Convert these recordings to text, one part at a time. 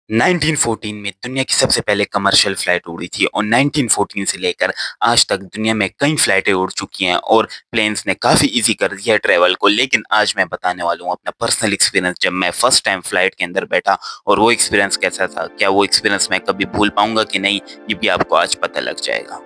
1914 में दुनिया की सबसे पहले कमर्शियल फ्लाइट उड़ी थी और 1914 से लेकर आज तक दुनिया में कई फ्लाइटें उड़ चुकी हैं और प्लेन्स ने काफ़ी इजी कर दिया है ट्रैवल को। लेकिन आज मैं बताने वाला हूँ अपना पर्सनल एक्सपीरियंस जब मैं फर्स्ट टाइम फ्लाइट के अंदर बैठा और वो एक्सपीरियंस कैसा था। क्या वो एक्सपीरियंस मैं कभी भूल पाऊंगा कि नहीं, ये भी आपको आज पता लग जाएगा।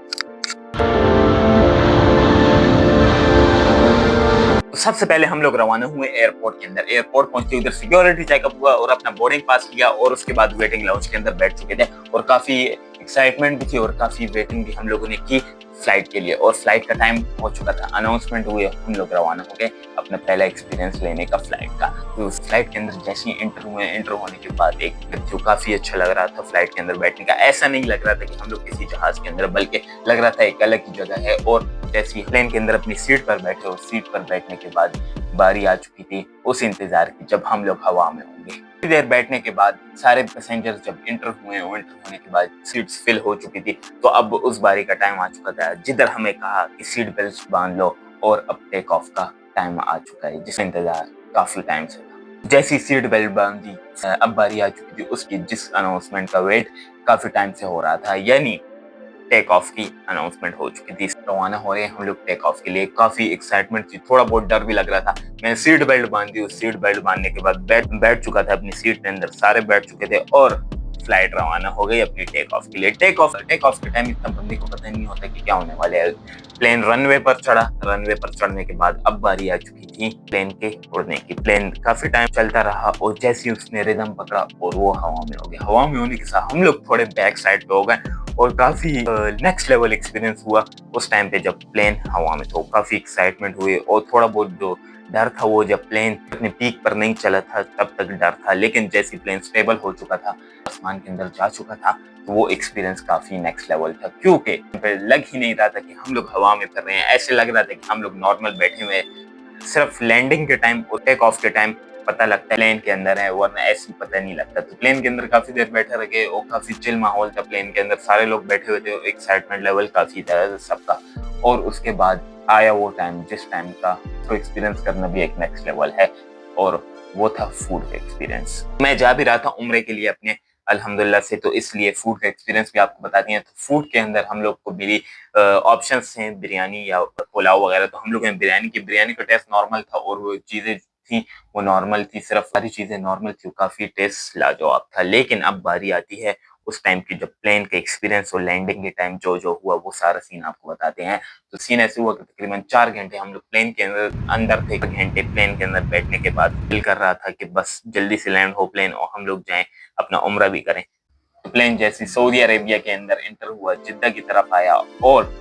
तो सबसे पहले हम लोग रवाना हुए एयरपोर्ट के अंदर। एयरपोर्ट पहुंचे, उधर सिक्योरिटी चेकअप हुआ और अपना बोर्डिंग पास किया और उसके बाद वेटिंग लाउंज के अंदर बैठ चुके थे और काफी एक्साइटमेंट भी थी और काफी वेटिंग भी हम लोगों ने की फ्लाइट के लिए। और फ्लाइट का टाइम हो चुका था, अनाउंसमेंट हुए, हम लोग रवाना हो गए अपना पहला एक्सपीरियंस लेने का फ्लाइट का। तो उस फ्लाइट के अंदर जैसे ही एंटर हुए, एंटर होने के बाद एक जो काफी अच्छा लग रहा था फ्लाइट के अंदर बैठने का। ऐसा नहीं लग रहा था कि हम लोग किसी जहाज के अंदर, बल्कि लग रहा था एक अलग ही जगह है। और जैसे ही प्लेन के अंदर अपनी सीट पर बैठे और सीट पर बैठने के बाद बारी आ चुकी थी उस इंतजार की जब हम लोग हवा में होंगे। थोड़ी देर बैठने के बाद सारे पैसेंजर जब एंटर हुए और एंटर होने के बाद सीट्स फिल हो चुकी थी, तो अब उस बारी का टाइम आ चुका था जिधर हमें कहा कि सीट बेल्ट बांध लो और अब टेक ऑफ का टाइम आ चुका है, जिसका इंतजार काफी टाइम से था। जैसी सीट बेल्ट बांधी, अब बारी आ चुकी थी उसकी जिस अनाउंसमेंट का वेट काफी टाइम से हो रहा था, यानी टेक ऑफ की अनाउंसमेंट हो चुकी थी। रवाना हो रहे हैं हम लोग टेक ऑफ के लिए। काफी एक्साइटमेंट थी, थोड़ा बहुत डर भी लग रहा था। मैंने सीट बेल्ट बांधी, उस सीट बेल्ट बांधने के बाद बैठ चुका था अपनी सीट के अंदर, सारे बैठ चुके थे और फ्लाइट रवाना हो गई अपनी टेक ऑफ के लिए। टेक ऑफ के टाइम इतना बंदे को पता नहीं होता कि क्या होने वाले है। प्लेन रनवे पर चढ़ा, रनवे पर चढ़ने के बाद अब बारी आ चुकी थी प्लेन के उड़ने की। प्लेन काफी टाइम चलता रहा और जैसे ही उसने रिदम पकड़ा और वो हवा में हो गया। हवा में होने के साथ हम लोग थोड़े बैक साइड पे हो गए और काफी नेक्स्ट लेवल एक्सपीरियंस हुआ उस टाइम पे जब प्लेन हवा में था। काफी एक्साइटमेंट हुई और थोड़ा बहुत जो डर था वो जब प्लेन अपने पीक पर नहीं चला था तब तक डर था, लेकिन जैसे प्लेन स्टेबल हो चुका था, आसमान के अंदर जा चुका था, तो वो एक्सपीरियंस काफी नेक्स्ट लेवल था। क्योंकि लग ही नहीं रहा था कि हम लोग हवा में कर रहे हैं, ऐसे लग रहा था कि हम लोग नॉर्मल बैठे हुए। सिर्फ लैंडिंग के टाइम और टेक ऑफ के टाइम पता लगता है प्लेन के अंदर है, वरना ऐसे पता नहीं लगता। तो प्लेन के अंदर काफी देर बैठे रहे और काफी चिल माहौल था प्लेन के अंदर, सारे लोग बैठे हुए थे, एक्साइटमेंट लेवल काफी था सबका। और उसके बाद आया वो टाइम जिस टाइम का तो एक्सपीरियंस करना भी एक नेक्स्ट लेवल है, और वो था फूड का एक्सपीरियंस। मैं जा भी रहा था उम्रे के लिए अपने अल्हम्दुलिल्लाह से, तो इसलिए फूड का एक्सपीरियंस भी आपको बता दिए। तो फूड के अंदर हम लोग को मिली ऑप्शंस हैं बिरयानी या पुलाव वगैरह। तो हम लोग ने बिरयानी का टेस्ट नॉर्मल था और वो चीजें थी वो नॉर्मल थी, सिर्फ सारी चीजें नॉर्मल थी, काफी टेस्ट लाजवाब था। लेकिन अब बारी आती है उस टाइम की जब प्लेन के एक्सपीरियंस और लैंडिंग के टाइम जो जो हुआ वो सारा सीन आपको बताते हैं। तो सीन ऐसे हुआ कि तकरीबन 4 घंटे हम लोग प्लेन के अंदर थे। 1 घंटे प्लेन के अंदर बैठने के बाद दिल कर रहा था कि बस जल्दी से लैंड हो प्लेन और हम लोग जाएं अपना उम्रा भी करें। प्लेन जैसे सऊदी अरेबिया के अंदर एंटर हुआ, जिद्दा की तरफ आया और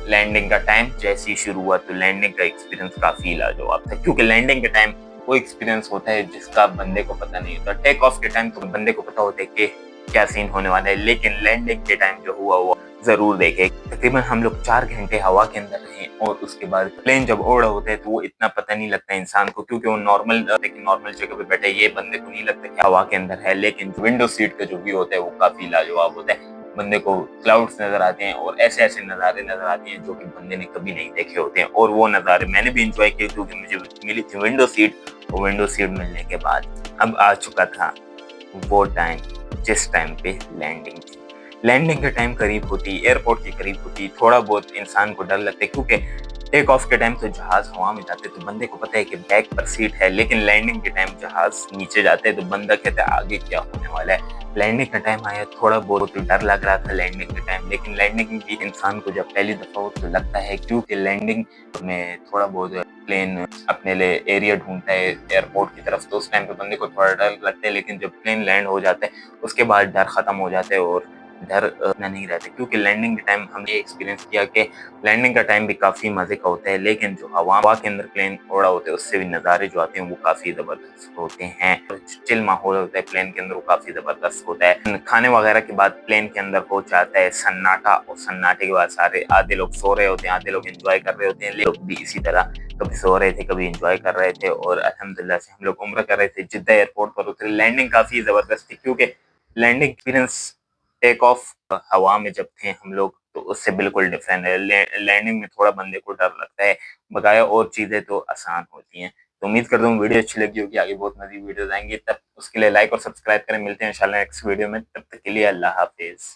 लैंडिंग का टाइम जैसे ही शुरू हुआ, तो लैंडिंग का एक्सपीरियंस काफी लाजवाब था। क्योंकि लैंडिंग के टाइम वो एक्सपीरियंस होता है जिसका बंदे को पता नहीं होता। टेक ऑफ के टाइम तो बंदे को पता होता है कि क्या सीन होने वाला है, लेकिन लैंडिंग के टाइम जो हुआ वो जरूर देखे। तकरीबन हम लोग 4 घंटे हवा के अंदर रहे और उसके बाद प्लेन जब उड़ रहा होता है तो वो इतना पता नहीं लगता इंसान को, क्योंकि वो नॉर्मल जगह पे बैठा है, ये बंदे को नहीं लगता कि हवा के अंदर है। लेकिन विंडो सीट का जो व्यू होता है वो काफी लाजवाब होता है। बंदे को क्लाउड्स नजर आते हैं और ऐसे ऐसे नज़ारे नजर आते हैं जो कि बंदे ने कभी नहीं देखे होते हैं। और वो नज़ारे मैंने भी इंजॉय किए क्योंकि मुझे मिली थी विंडो सीट। और विंडो सीट मिलने के बाद अब आ चुका था वो टाइम जिस टाइम पे लैंडिंग थी। लैंडिंग का टाइम करीब होती, एयरपोर्ट के करीब होती, थोड़ा बहुत इंसान को डर लगता है क्योंकि टेक ऑफ के टाइम तो जहाज हवा में जाते तो बंदे को पता है कि बैक पर सीट है, लेकिन लैंडिंग के टाइम जहाज नीचे जाते हैं तो बंदा कहता है आगे क्या होने वाला है। लैंडिंग का टाइम आया, थोड़ा बहुत डर लग रहा था लैंडिंग के टाइम, लेकिन लैंडिंग भी इंसान को जब पहली दफा हो तो लगता है, क्योंकि लैंडिंग में थोड़ा बहुत प्लेन अपने लिए एरिया ढूंढता है एयरपोर्ट की तरफ, तो उस टाइम पे बंदे को थोड़ा डर लगता है। लेकिन जब प्लेन लैंड हो जाता है उसके बाद डर खत्म हो जाता है और डर इतना नहीं रहता, क्योंकि लैंडिंग के टाइम हमने एक्सपीरियंस किया कि लैंडिंग का टाइम भी काफी मजे का होता है, लेकिन जो हवा के अंदर प्लेन उड़ा होता है उससे भी नज़ारे जो आते हैं वो काफी जबरदस्त होते हैं। चिल माहौल होता है प्लेन के अंदर, वो काफी जबरदस्त होता है। खाने वगैरह के बाद प्लेन के अंदर हो जाता है सन्नाटा, और सन्नाटे के बाद सारे आधे लोग सो रहे होते हैं, आधे लोग एंजॉय कर रहे होते हैं, लोग भी इसी तरह कभी सो रहे थे कभी एंजॉय कर रहे थे। और अल्हम्दुलिल्लाह से हम लोग उम्र कर रहे थे, जिद्दा एयरपोर्ट पर उतरे। लैंडिंग काफी जबरदस्त थी क्योंकि लैंडिंग एक्सपीरियंस टेक ऑफ हवा में जब थे हम लोग तो उससे बिल्कुल डिफरेंट है। लैंडिंग में थोड़ा बंदे को डर लगता है, बकाया और चीजें तो आसान होती हैं। तो उम्मीद करता हूँ वीडियो अच्छी लगी होगी, आगे बहुत मज़ीद वीडियोज़ आएँगी, तब उसके लिए लाइक और सब्सक्राइब करें। मिलते हैं इंशाल्लाह नेक्स्ट वीडियो में, तब तक के लिए अल्लाह हाफ़िज़।